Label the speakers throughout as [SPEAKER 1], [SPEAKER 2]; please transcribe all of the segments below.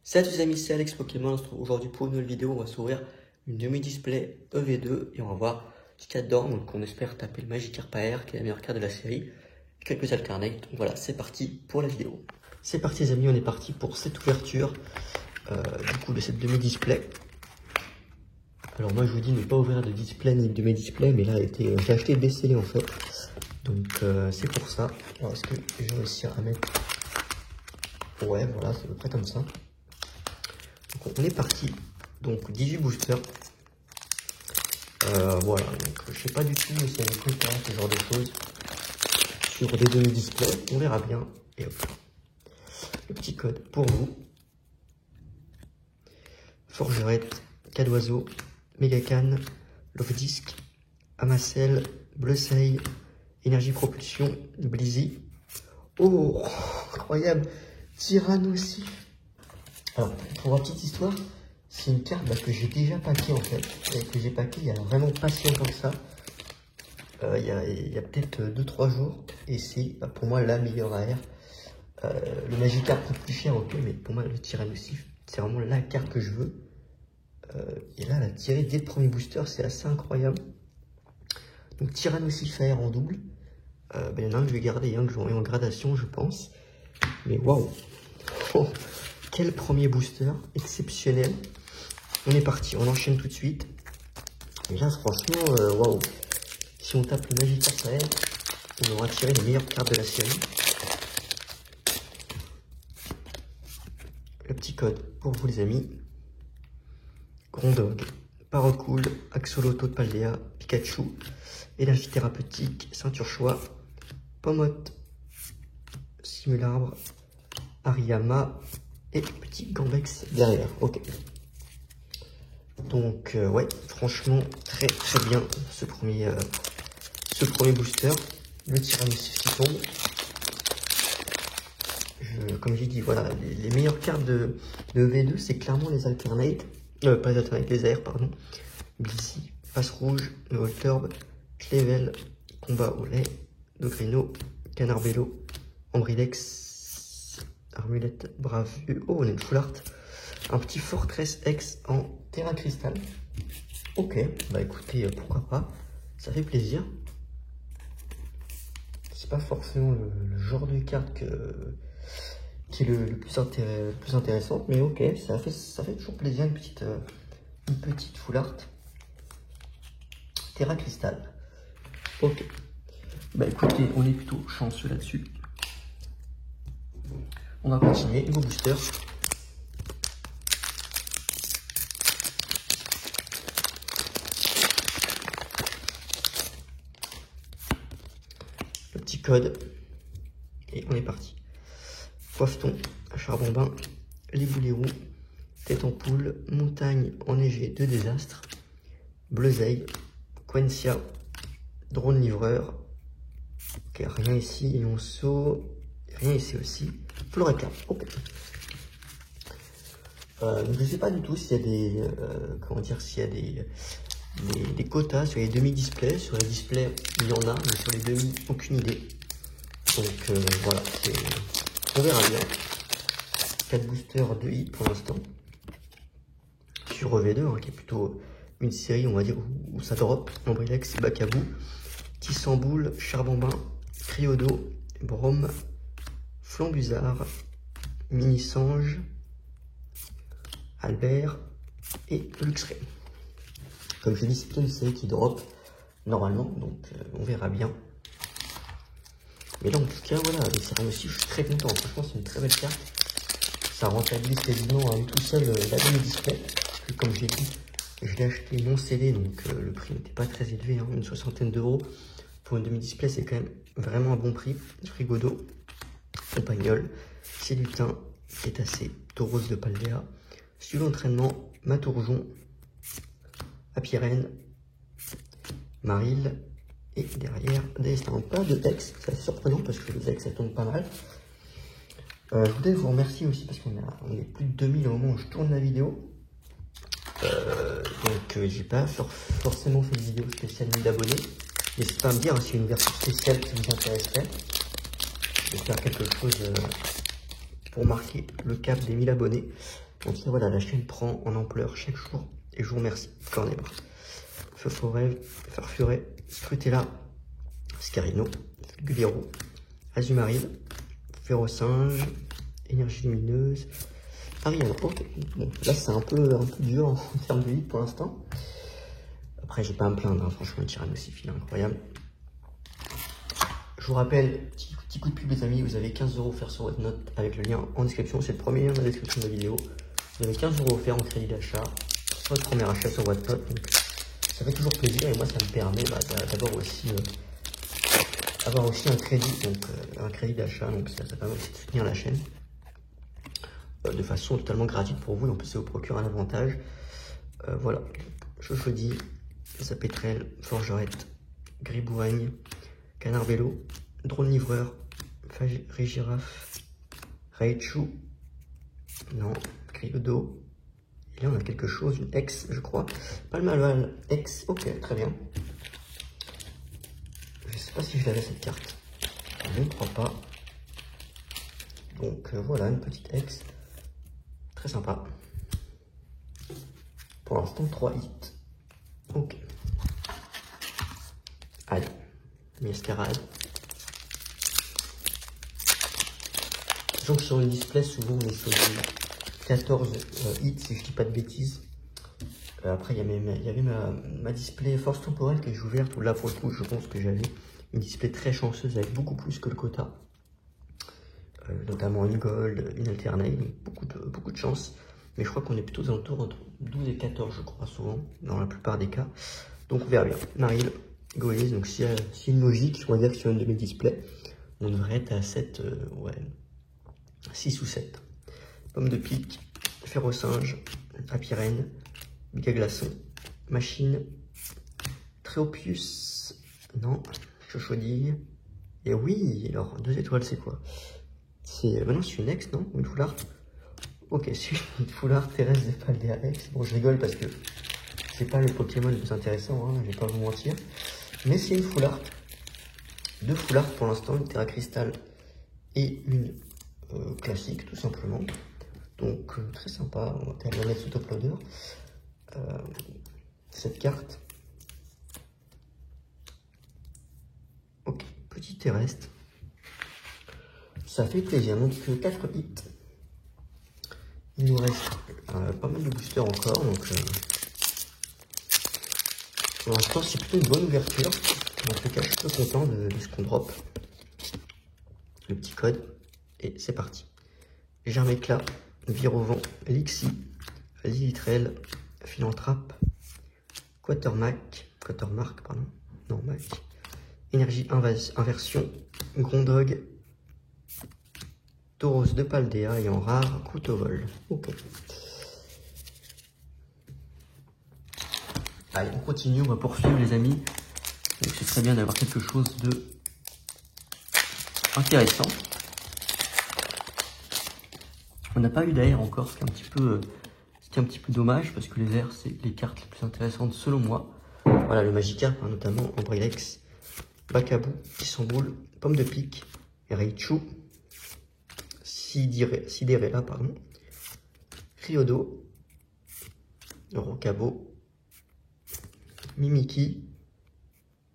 [SPEAKER 1] Salut les amis, c'est Alex Pokémon. On se retrouve aujourd'hui pour une nouvelle vidéo. On va s'ouvrir une demi-display EV2 et on va voir ce qu'il y a dedans. Donc on espère taper le Magikarp AR qui est la meilleure carte de la série. Quelques alternates. Donc voilà, c'est parti pour la vidéo. C'est parti les amis, on est parti pour cette ouverture du coup de cette demi-display. Alors moi je vous dis ne pas ouvrir de display ni de demi-display, mais là j'ai acheté des scellés en fait. Donc c'est pour ça. Alors est-ce que je vais réussir à mettre... Ouais voilà, c'est à peu près comme ça. Donc on est parti, donc 18 boosters. Voilà, donc je sais pas du tout si on préfère ce genre de choses sur des demi-displays, on verra bien. Et hop, le petit code pour vous. Forgerette, Cadoiseau, Megacan, Love-Disc, Amacel, Bleuseil, Énergie Propulsion, Blizzy. Oh, incroyable, Tyrannosif. Alors, pour la petite histoire, c'est une carte que j'ai déjà packé en fait, et que j'ai packé il y a vraiment pas si longtemps que ça. Il y a peut-être 2-3 jours, et c'est pour moi la meilleure AR. Le Magikarp coûte plus cher, ok, mais pour moi le Tyrannosif, c'est vraiment la carte que je veux. Et là, la tirer dès le premier booster, c'est assez incroyable. Donc Tyrannosif AR en double. Il y en a un que je vais garder et un que je vais envoyer en gradation, je pense. Mais waouh! Oh. Quel premier booster exceptionnel. On est parti, on enchaîne tout de suite. Et là, franchement, waouh. Si on tape le Magikarp AR, on aura tiré les meilleures cartes de la série. Le petit code pour vous, les amis. Grondog, Parocool, Axolotl de Paldea, Pikachu, Énergie Thérapeutique, Ceinture Choix, Pomote, Simularbre, Hariyama. Et petit Gambex derrière, ok. Donc ouais, franchement très bien ce premier booster. Le Tyrannosif qui tombe. Comme j'ai dit, voilà, les meilleures cartes de V2, c'est clairement les alternates. Pas les alternates, les AR, pardon. Blissey, Passe Rouge, Voltorb, Clevel, Combat au lait, Dogrino, Canarbello, Ambrilex, Armulette Brave. Oh, on a une full art. Un petit Fortress X en Terra Cristal. Ok, bah écoutez, pourquoi pas. Ça fait plaisir. C'est pas forcément le genre de carte qui est le plus intéressante, mais ok, ça fait toujours plaisir, une petite full art. Terra Cristal. Ok. Bah écoutez, on est plutôt chanceux là-dessus. On va continuer, nouveau booster. Le petit code. Et on est parti. Poiveton, Charbon-Bain, les boulets roux, Tête en poule, Montagne enneigée de désastre, Bleuseil, Quencia, Drone livreur. Ok, rien ici, et on saut. Rien ici aussi. Floreca, ok. Donc je sais pas du tout s'il y a des comment dire, s'il y a des quotas sur les demi-displays. Sur les displays, il y en a, mais sur les demi, aucune idée. Donc voilà, on verra bien. 4 boosters de I pour l'instant. Sur EV2, hein, qui est plutôt une série, on va dire, où ça drop. Ambrilex, Bacabou, Tissamboule, Charbon-Bain, Criodo, Brome, Flambuzard, Mini-Sange, Albert et Luxray. Comme je dis, c'est plutôt une série qui drop normalement, donc on verra bien. Mais là, en tout cas, voilà, les Tyrannosif, je suis très content. Franchement, c'est une très belle carte. Ça rentabilise quasiment à lui tout seul la demi-display. Comme j'ai dit, je l'ai acheté non scellé, donc le prix n'était pas très élevé, hein, une soixantaine d'euros. Pour une demi-display, c'est quand même vraiment un bon prix. Frigodo, Compagnol, Célutin, Cétacé, Tauros de Paldea, Studio d'entraînement, Matourjon, Apirène, Maril, et derrière, Destin. Pas de Dex, c'est assez surprenant parce que le Dex ça tombe pas mal. Je voudrais vous remercier aussi parce qu'on est plus de 2000 au moment où je tourne la vidéo. Donc j'ai pas forcément fait de vidéo spéciale 1000 abonnés. N'hésitez pas à me dire si une version spéciale qui vous intéresserait. Je vais faire quelque chose pour marquer le cap des 1000 abonnés. En tout cas, voilà, la chaîne prend en ampleur chaque jour. Et je vous remercie. Cornébra, Feu Forêt, Farfuret, Scrutella, Scarino, Guliro, Azumaril, Férocinge, Énergie Lumineuse, Ariana. Ok, bon, là c'est un peu dur en termes de hit pour l'instant. Après, j'ai pas à me plaindre, hein. Franchement, le Tyrannosaurus, il est incroyable. Je vous rappelle, petit coup de pub les amis, vous avez 15 € offerts sur votre note avec le lien en description. C'est le premier lien dans la description de la vidéo. Vous avez 15 € offerts en crédit d'achat. Votre premier achat sur votre note. Donc, ça fait toujours plaisir et moi ça me permet d'avoir aussi, un crédit, donc un crédit d'achat. Donc ça permet aussi de soutenir la chaîne de façon totalement gratuite pour vous. Et en plus, ça vous procure un avantage. Voilà, Chochodie, Zapétrel, Forgerette, Gribouigne, Canard Vélo, Drone Livreur, Régiraffe, Raichu, non, Criodo. Et là on a quelque chose, une X je crois. Palmaval X, ok, très bien. Je sais pas si je l'avais cette carte. Je ne crois pas. Donc voilà, une petite X. Très sympa. Pour l'instant, 3 hits. Ok. Allez, Mescarade. Disons que sur le display, souvent on est sur 14 hits, si je dis pas de bêtises. Après, il y avait ma display force temporelle que j'ai ouverte, où là, pour le coup, je pense que j'avais une display très chanceuse avec beaucoup plus que le quota. Notamment une gold, une alternate, donc beaucoup de chance. Mais je crois qu'on est plutôt aux alentours entre 12 et 14, je crois, souvent, dans la plupart des cas. Donc on verra bien. Maril, Goélis, donc s'il y a une logique, on va dire que sur une de mes displays, on devrait être à 7, ouais, 6 ou 7. Pomme de pique, Férocinge, Apirène, Bigaglaçon, Machine, Tréopius, non, Chochodille, et oui, alors 2 étoiles c'est quoi? C'est, maintenant c'est une ex, non? Ou une foulard? Ok, c'est une foulard terrestre de Paldea X. Bon, je rigole parce que c'est pas le Pokémon le plus intéressant, hein, je vais pas vous mentir. Mais c'est une foulard. 2 foulards pour l'instant, une Terra Cristal et une classique tout simplement. Donc très sympa, on va la mettre sous top loader. Cette carte. Ok, petit terrestre. Ça fait plaisir, donc 4 hits. Il nous reste pas mal de boosters encore, donc pour l'instant c'est plutôt une bonne ouverture. En tout cas, je suis peu content de ce qu'on drop. Le petit code, et c'est parti. Germécla, Virovent, Lixi, Lilitrel, Philanthrape, Quatermark, pardon, non, Mac, Énergie Inversion, Grondog, Tauros de Paldea et en rare, Couteau Vol. Ok. Allez, on continue, on va poursuivre les amis. Donc c'est très bien d'avoir quelque chose de intéressant. On n'a pas eu d'air encore, ce qui est un petit peu dommage parce que les airs, c'est les cartes les plus intéressantes selon moi. Voilà, le Magikarp, hein, notamment Ambrilex, Bakabou, Isamboul, Pomme de pique, Raichu, Sidérella, pardon, Criodo, Rocabo, Mimiki,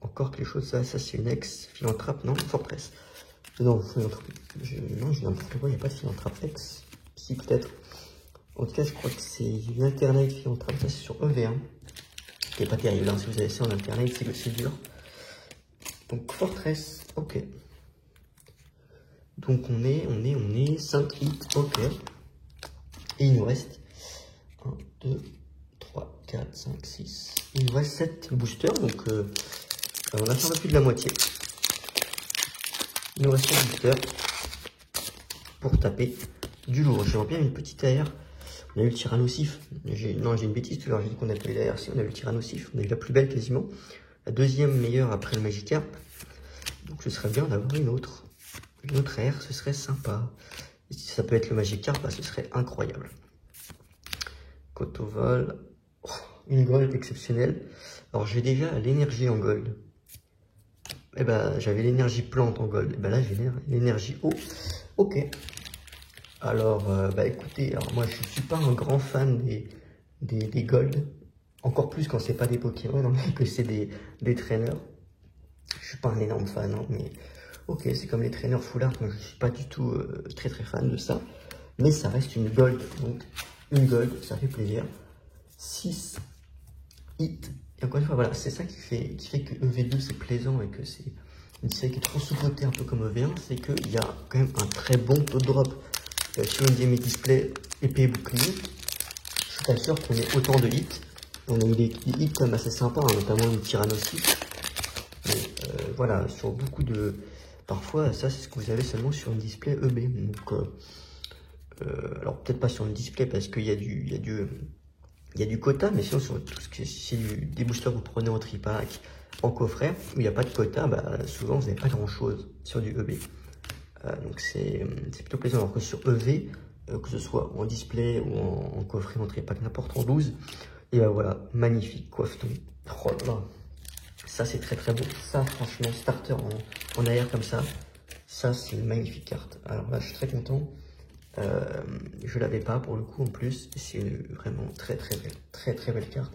[SPEAKER 1] encore quelque chose, ça c'est une ex, Philanthrape, non, Fortress. Non, Philanthrape, non, je n'importe quoi, il n'y a pas de Philanthrape ex, si peut-être. En tout cas, je crois que c'est une alternate Philanthrape, ça c'est sur EV1, qui est pas terrible, hein, si vous avez ça en alternate, c'est dur. Donc Fortress, ok. Donc on est 5 hits, ok. Et il nous reste 1, 2, 3, 4, 5, 6. Il nous reste 7 boosters, donc on a fait un peu plus de la moitié. Il nous reste 7 boosters pour taper du lourd. J'aimerais bien une petite AR. On a eu le Tyrannosaurus. Non, j'ai une bêtise tout à l'heure, j'ai dit qu'on a pas eu l'AR. Si, on a eu le Tyrannosaurus. On a eu la plus belle quasiment. La deuxième meilleure après le Magikarp. Donc ce serait bien d'avoir une autre. Une autre air, ce serait sympa. Et si ça peut être le Magikarp, bah, ce serait incroyable. Cotovol. Oh, une gold exceptionnelle. Alors j'ai déjà l'énergie en gold. Et bah j'avais l'énergie plante en gold. Et bah là j'ai l'énergie eau. Ok. Alors, bah écoutez, alors moi je suis pas un grand fan des Gold, encore plus quand c'est pas des Pokémon, hein, mais que c'est des traîneurs. Je suis pas un énorme fan, hein, mais ok, c'est comme les traîneurs full art, moi je suis pas du tout très fan de ça, mais ça reste une Gold, donc une Gold, ça fait plaisir. 6 hits, et encore une fois, voilà, c'est ça qui fait que EV2 c'est plaisant et que c'est une série qui est trop sous-cotée, un peu comme EV1, c'est qu'il y a quand même un très bon taux de drop. Sur une des displays épée et bouclier, je suis pas sûr qu'on ait autant de hits. On a eu des hits quand même assez sympas, hein, notamment une Tyrannosis. Mais voilà, sur beaucoup de... Parfois, ça c'est ce que vous avez seulement sur une display EB. Donc, alors peut-être pas sur une display parce qu'il y a du quota, mais sinon sur tout ce qui est des boosters que vous prenez en tripack, en coffret, où il n'y a pas de quota, bah, souvent vous n'avez pas grand chose sur du EB. Donc c'est plutôt plaisant, alors que sur EV, que ce soit en display ou en coffret, en tripack, n'importe en 12, et voilà, magnifique coiffeton. Oh là là, ça c'est très beau. Ça franchement, starter en AR comme ça c'est une magnifique carte. Alors là je suis très content. Je l'avais pas pour le coup en plus, c'est vraiment très belle carte.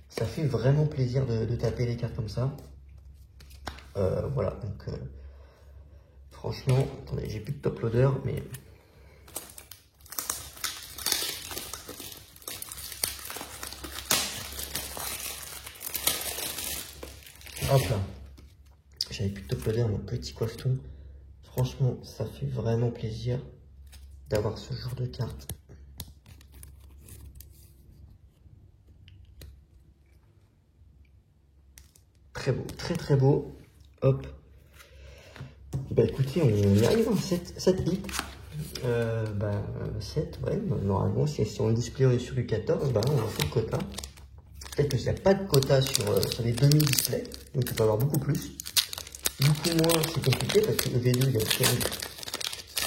[SPEAKER 1] Ça fait vraiment plaisir de taper les cartes comme ça. Voilà, donc franchement, attendez, j'ai plus de top loader, mais hop là, j'avais plus de top loader, mon petit coiffeton. Franchement, ça fait vraiment plaisir d'avoir ce genre de carte. Très beau, très beau. Hop. Bah écoutez, on y arrive, hein, 7 hits. 7, ouais, normalement, si on display on est sur du 14, bah on a fait le quota. Peut-être qu'il n'y a pas de quota sur les demi-displays, donc il peut y avoir beaucoup plus. Beaucoup moins, c'est compliqué parce que le V2, il y a en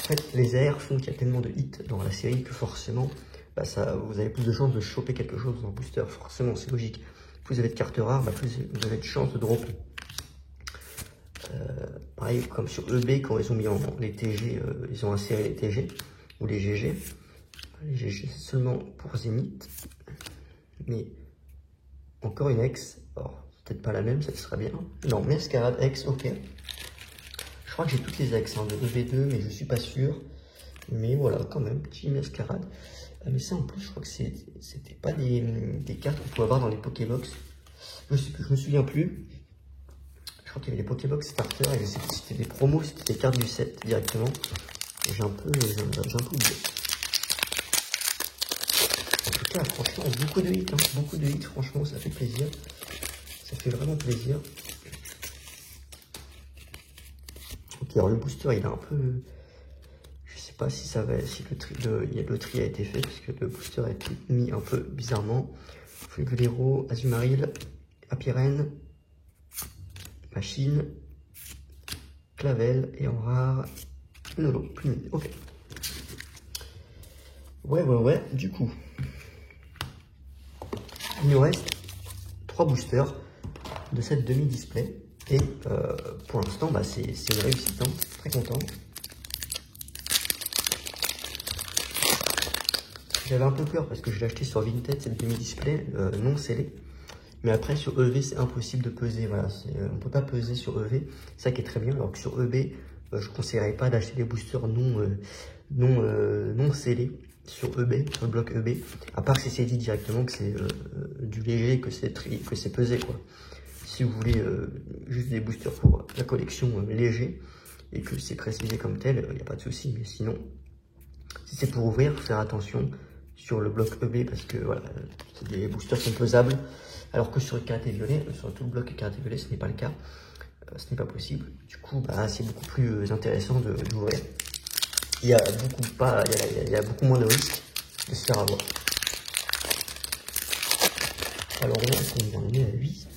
[SPEAKER 1] fait, les AR font qu'il y a tellement de hits dans la série que forcément, bah vous avez plus de chances de choper quelque chose en booster. Forcément, c'est logique. Plus vous avez de cartes rares, bah, plus vous avez de chances de dropper. Pareil, comme sur EB, quand ils ont mis les TG, ils ont inséré les TG ou les GG. Les GG, c'est seulement pour Zénith. Mais encore une X. Alors, peut-être pas la même, ça serait bien. Non, Mescarade X, ok. Je crois que j'ai toutes les X hein, de EV2, mais je suis pas sûr. Mais voilà, quand même, petit Mescarade. Mais ça, en plus, je crois que c'était pas des cartes qu'on pouvait avoir dans les Pokébox. Je me souviens plus. Je crois qu'il y avait les Pokébox Starter et je sais plus si c'était des promos, si c'était des cartes du set directement. J'ai un peu oublié. En tout cas, franchement, beaucoup de hits, hein, beaucoup de hits, franchement, ça fait plaisir. Ça fait vraiment plaisir. Ok, alors le booster, il est un peu... Je sais pas si ça va, si le tri a été fait, puisque le booster a été mis un peu bizarrement. Fulgulero, Azumarill, Apirène, Machine, Clavel, et en rare, Nolo, Plumine. Ok. Ouais, du coup, il nous reste 3 boosters de cette demi-display. Et pour l'instant, bah, c'est une réussite, hein. Très content. J'avais un peu peur parce que je l'ai acheté sur Vinted, cette demi-display non scellée. Mais après, sur EV, c'est impossible de peser. Voilà, on ne peut pas peser sur EV. C'est ça qui est très bien. Alors que sur EB, je ne conseillerais pas d'acheter des boosters non scellés sur EB, sur le bloc EB. À part si c'est dit directement que c'est du léger, que c'est pesé, quoi. Si vous voulez juste des boosters pour la collection léger et que c'est précisé comme tel, il n'y a pas de souci. Mais sinon, si c'est pour ouvrir, faut faire attention sur le bloc EB parce que voilà, les boosters sont pesables. Alors que sur le karaté violet, sur tout le bloc karaté violet, ce n'est pas le cas. Ce n'est pas possible. Du coup, bah, c'est beaucoup plus intéressant d'ouvrir. Il y a beaucoup moins de risques de se faire avoir. Alors là, on est à 8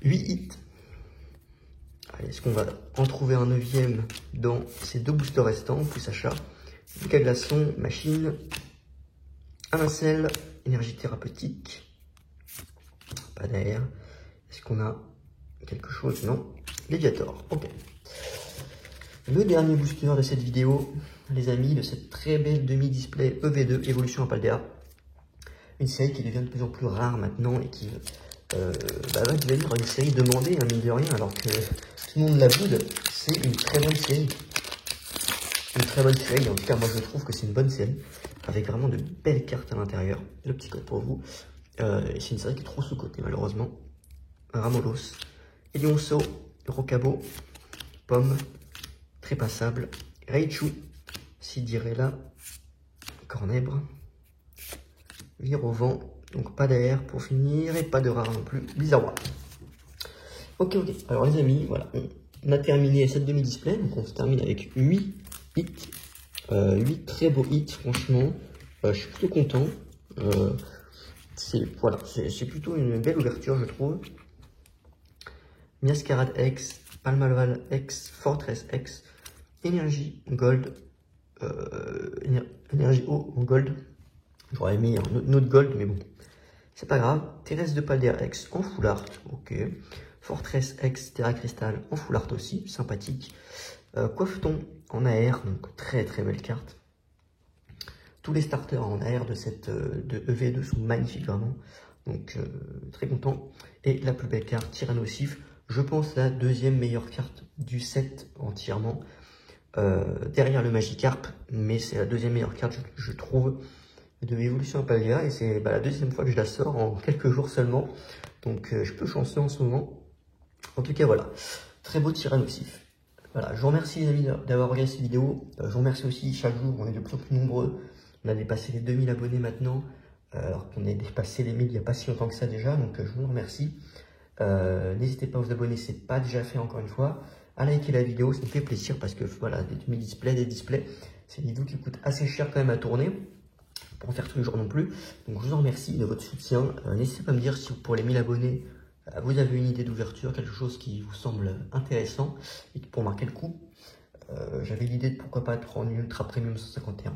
[SPEAKER 1] hits. Allez, est-ce qu'on va en trouver un 9e dans ces 2 boosters restants, plus achat? Lucas Glaçon, Machine, Amacel, Énergie thérapeutique, pas d'air. Est-ce qu'on a quelque chose? Non. Léviator, ok. le dernier booster de cette vidéo, les amis, de cette très belle demi-display EV2 Evolution Apaldea. Une série qui devient de plus en plus rare maintenant et qui va devenir une série demandée, mine de rien, alors que tout le monde la boude. C'est une très bonne série. Une très bonne série, en tout cas moi je trouve que c'est une bonne série, avec vraiment de belles cartes à l'intérieur. Le petit code pour vous. Et c'est une série qui est trop sous-cotée malheureusement. Ramolos, Elionso, Rocabo, Pomme, Trépassable, Raichu, Sidirella, Cornèbre, Virovent, donc pas d'air pour finir et pas de rare non plus, Bizarroir. Ok, alors les amis, voilà, on a terminé cette demi-display, donc on se termine avec 8 hits, 8 très beaux hits franchement, je suis plutôt content, voilà, c'est plutôt une belle ouverture je trouve. Miascarade X, Palmalval X, Fortress X, Énergie Gold, Énergie O en Gold. J'aurais mis un autre Gold, mais bon, c'est pas grave. Thérèse de Paldea X en Full Art, ok. Fortress X, Terra Crystal en Full Art aussi, sympathique. Coiffeton en AR, donc très très belle carte. Tous les starters en AR de cette de EV2 sont magnifiques vraiment, donc très content. Et la plus belle carte, Tyrannosif. Je pense la deuxième meilleure carte du set entièrement, derrière le Magikarp, mais c'est la deuxième meilleure carte, je trouve, de Evolution Apaldea, et c'est la deuxième fois que je la sors en quelques jours seulement, donc je peux chanceux en ce moment. En tout cas, voilà, très beau Tyrannosif. Voilà, je vous remercie les amis d'avoir regardé cette vidéo, je vous remercie aussi, chaque jour, on est de plus en plus nombreux, on a dépassé les 2000 abonnés maintenant, alors qu'on a dépassé les 1000 il n'y a pas si longtemps que ça déjà, donc je vous remercie. N'hésitez pas à vous abonner, si ce n'est pas déjà fait encore une fois, à liker la vidéo, ça me fait plaisir parce que voilà, des displays, c'est une vidéo qui coûte assez cher quand même à tourner, pour en faire tous les jours non plus, donc je vous en remercie de votre soutien. N'hésitez pas à me dire si pour les 1000 abonnés, vous avez une idée d'ouverture, quelque chose qui vous semble intéressant et pour marquer le coup. J'avais l'idée de pourquoi pas prendre une Ultra Premium 151.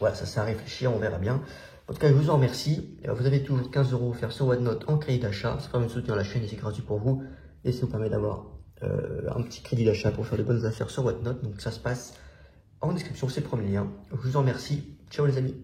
[SPEAKER 1] Voilà, ça c'est à réfléchir, on verra bien. En tout cas, je vous en remercie. Vous avez toujours 15 € offerts sur Whatnot en crédit d'achat. Ça permet de soutenir la chaîne et c'est gratuit pour vous. Et ça vous permet d'avoir un petit crédit d'achat pour faire de bonnes affaires sur Whatnot. Donc ça se passe en description, c'est le premier lien. Je vous en remercie. Ciao les amis.